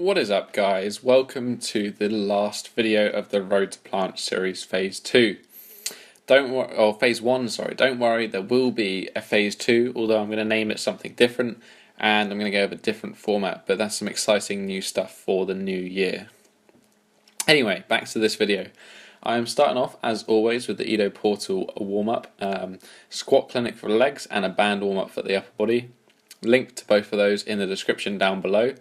What is up, guys? Welcome to the last video of the Road to Planche series phase 2. Phase 1, sorry. Don't worry, there will be a phase 2, although I'm going to name it something different and I'm going to go with a different format, but that's some exciting new stuff for the new year. Anyway, back to this video. I'm starting off, as always, with the Edo Portal warm-up, squat clinic for the legs and a band warm-up for the upper body. Link to both of those in the description down below,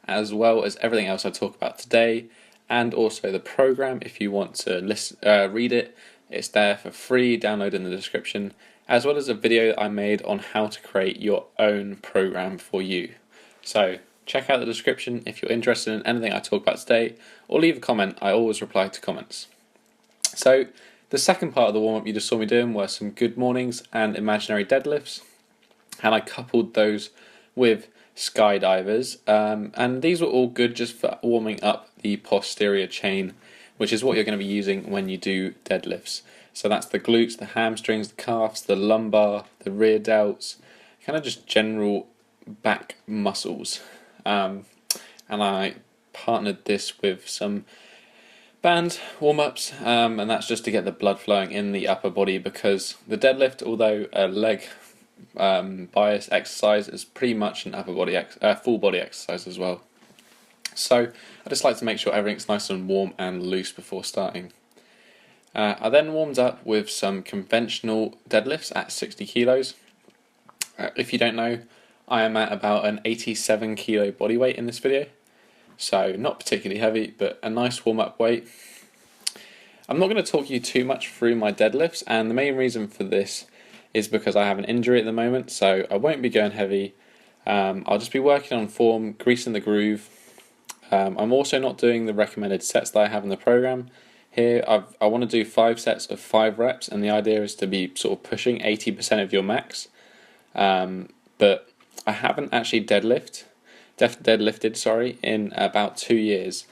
as well as everything else I talk about today, and also the program if you want to read it. It's there for free, download in the description, as well as a video I made on how to create your own program for you. So check out the description if you're interested in anything I talk about today, or leave a comment. I always reply to comments. So the second part of the warm-up you just saw me doing were some good mornings and imaginary deadlifts, and I coupled those with skydivers, and these were all good just for warming up the posterior chain, which is what you're going to be using when you do deadlifts. So that's the glutes, the hamstrings, the calves, the lumbar, the rear delts, kind of just general back muscles. And I partnered this with some band warm-ups, and that's just to get the blood flowing in the upper body, because the deadlift, although a leg bias exercise, is pretty much an upper body full body exercise as well. So I just like to make sure everything's nice and warm and loose before starting. I then warmed up with some conventional deadlifts at 60 kilos. If you don't know, I am at about an 87 kilo body weight in this video, so not particularly heavy, but a nice warm-up weight. I'm not going to talk you too much through my deadlifts, and the main reason for this is because I have an injury at the moment, so I won't be going heavy. I'll just be working on form, greasing the groove. I'm also not doing the recommended sets that I have in the program. Here I want to do 5 sets of 5 reps, and the idea is to be sort of pushing 80% of your max. But I haven't actually deadlifted in about 2 years.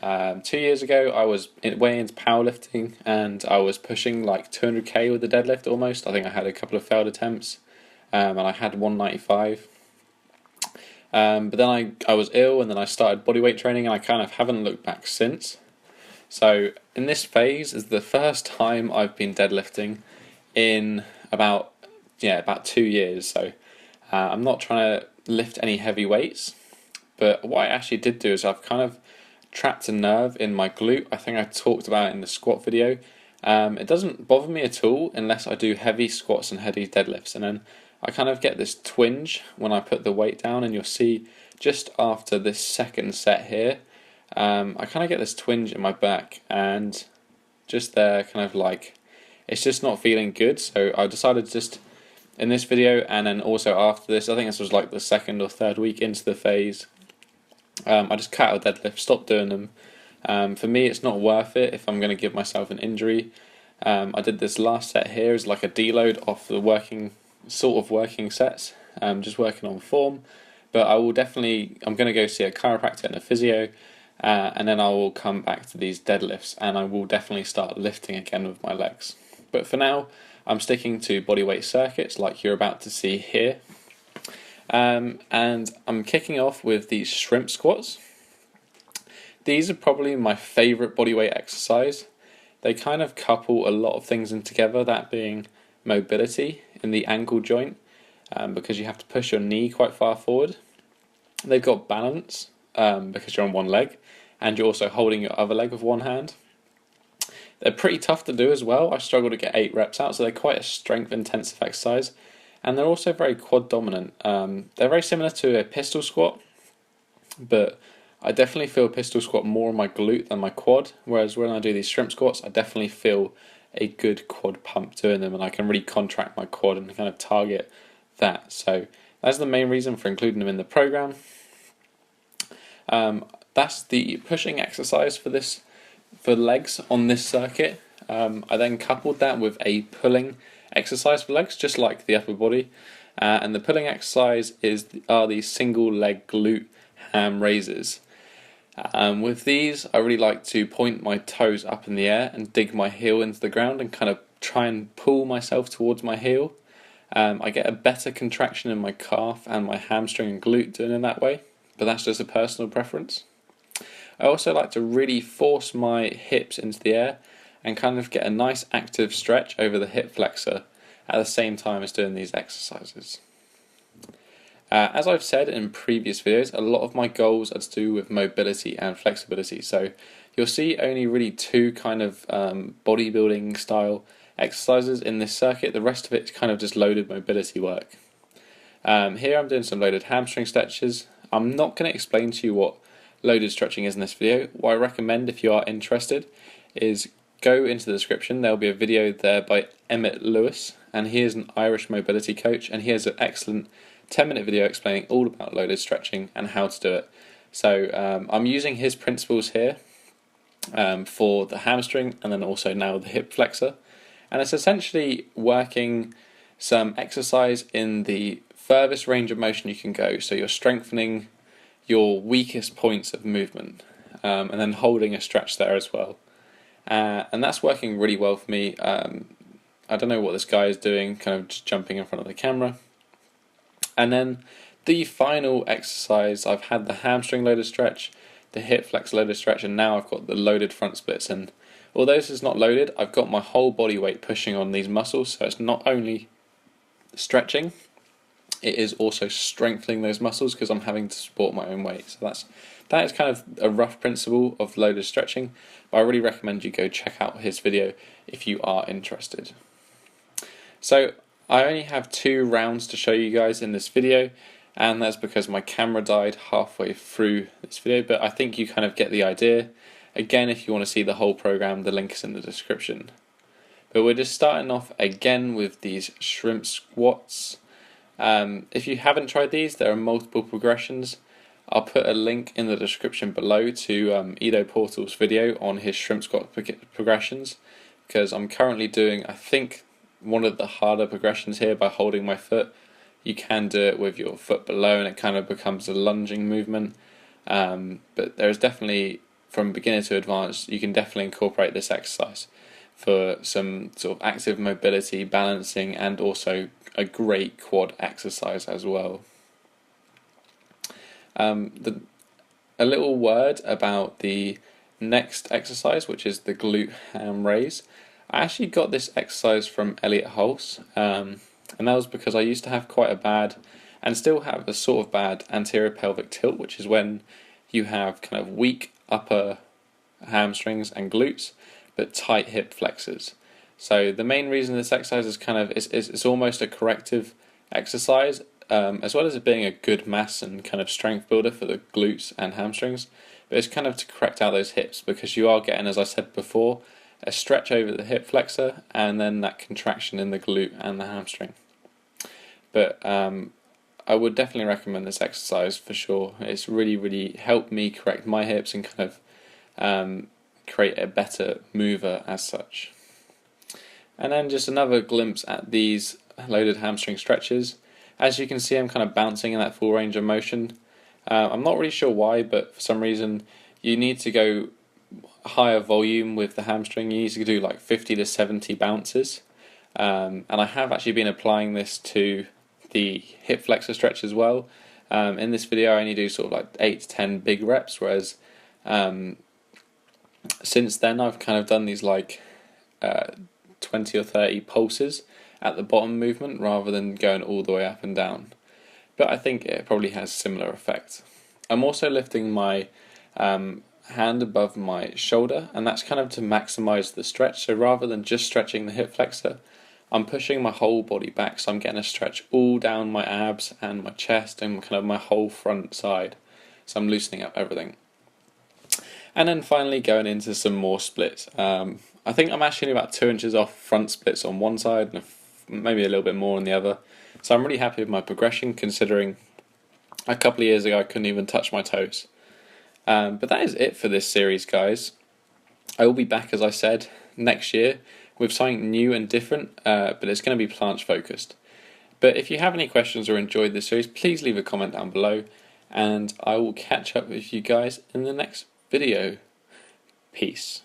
2 years ago I was way into powerlifting, and I was pushing like 200k with the deadlift almost. I think I had a couple of failed attempts, and I had 195. But then I was ill, and then I started bodyweight training, and I kind of haven't looked back since. So in this phase is the first time I've been deadlifting in about 2 years. So I'm not trying to lift any heavy weights, but what I actually did do is I've kind of trapped a nerve in my glute. I think I talked about it in the squat video. It doesn't bother me at all unless I do heavy squats and heavy deadlifts, and then I kind of get this twinge when I put the weight down, and you'll see just after this second set here, I kind of get this twinge in my back, and just there, kind of like, it's just not feeling good. So I decided just in this video, and then also after this, I think this was like the second or third week into the phase, I just cut out deadlifts, stopped doing them. For me, it's not worth it if I'm going to give myself an injury. I did this last set here as like a deload off the working sets, just working on form. But I'm going to go see a chiropractor and a physio, and then I will come back to these deadlifts, and I will definitely start lifting again with my legs. But for now, I'm sticking to bodyweight circuits like you're about to see here. And I'm kicking off with these shrimp squats. These are probably my favourite bodyweight exercise. They kind of couple a lot of things in together, that being mobility in the ankle joint, because you have to push your knee quite far forward. They've got balance, because you're on one leg, and you're also holding your other leg with one hand. They're pretty tough to do as well. I struggle to get 8 reps out, so they're quite a strength intensive exercise. And they're also very quad dominant. They're very similar to a pistol squat, but I definitely feel a pistol squat more on my glute than my quad, whereas when I do these shrimp squats, I definitely feel a good quad pump doing them, and I can really contract my quad and kind of target that. So that's the main reason for including them in the program. That's the pushing exercise for legs on this circuit. I then coupled that with a pulling exercise for legs, just like the upper body, and the pulling exercise are these single leg glute ham raises. With these, I really like to point my toes up in the air and dig my heel into the ground and kind of try and pull myself towards my heel. I get a better contraction in my calf and my hamstring and glute doing it that way, but that's just a personal preference. I also like to really force my hips into the air and kind of get a nice active stretch over the hip flexor at the same time as doing these exercises. As I've said in previous videos, a lot of my goals are to do with mobility and flexibility, so you'll see only really two kind of bodybuilding style exercises in this circuit. The rest of it is kind of just loaded mobility work. Here I'm doing some loaded hamstring stretches. I'm not going to explain to you what loaded stretching is in this video. What I recommend, if you are interested, is go into the description. There will be a video there by Emmett Lewis, and he is an Irish mobility coach, and he has an excellent 10-minute video explaining all about loaded stretching and how to do it. So I'm using his principles here for the hamstring and then also now the hip flexor, and it's essentially working some exercise in the furthest range of motion you can go, so you're strengthening your weakest points of movement and then holding a stretch there as well, and that's working really well for me. I don't know what this guy is doing, kind of just jumping in front of the camera. And then the final exercise, I've had the hamstring loaded stretch, the hip flex loaded stretch, and now I've got the loaded front splits. And although this is not loaded, I've got my whole body weight pushing on these muscles, so it's not only stretching, it is also strengthening those muscles because I'm having to support my own weight. So that is kind of a rough principle of loaded stretching, but I really recommend you go check out his video if you are interested. So I only have 2 rounds to show you guys in this video, and that's because my camera died halfway through this video, but I think you kind of get the idea. Again, if you want to see the whole program, the link is in the description. But we're just starting off again with these shrimp squats. If you haven't tried these, there are multiple progressions. I'll put a link in the description below to Ido Portal's video on his shrimp squat progressions, because I'm currently doing, I think, one of the harder progressions here by holding my foot. You can do it with your foot below and it kind of becomes a lunging movement, but there is definitely, from beginner to advanced, you can definitely incorporate this exercise for some sort of active mobility, balancing, and also a great quad exercise as well. A little word about the next exercise, which is the glute ham raise. I actually got this exercise from Elliot Hulse, and that was because I used to have quite a bad, and still have a sort of bad, anterior pelvic tilt, which is when you have kind of weak upper hamstrings and glutes, but tight hip flexors. So the main reason this exercise is kind of, it's almost a corrective exercise, as well as it being a good mass and kind of strength builder for the glutes and hamstrings, but it's kind of to correct out those hips, because you are getting, as I said before, a stretch over the hip flexor and then that contraction in the glute and the hamstring. But I would definitely recommend this exercise for sure. It's really helped me correct my hips and kind of create a better mover as such. And then just another glimpse at these loaded hamstring stretches. As you can see, I'm kind of bouncing in that full range of motion. I'm not really sure why, but for some reason you need to go higher volume with the hamstring. You need to do like 50 to 70 bounces, and I have actually been applying this to the hip flexor stretch as well. In this video I only do sort of like 8 to 10 big reps, whereas since then I've kind of done these like 20 or 30 pulses at the bottom movement rather than going all the way up and down, but I think it probably has similar effect. I'm also lifting my hand above my shoulder, and that's kind of to maximize the stretch. So rather than just stretching the hip flexor, I'm pushing my whole body back, so I'm getting a stretch all down my abs and my chest and kind of my whole front side, so I'm loosening up everything. And then finally going into some more splits. I think I'm actually about 2 inches off front splits on one side and maybe a little bit more on the other, so I'm really happy with my progression, considering a couple of years ago I couldn't even touch my toes. But that is it for this series, guys. I will be back, as I said, next year with something new and different, but it's going to be planche focused. But if you have any questions or enjoyed this series, please leave a comment down below, and I will catch up with you guys in the next video. Peace.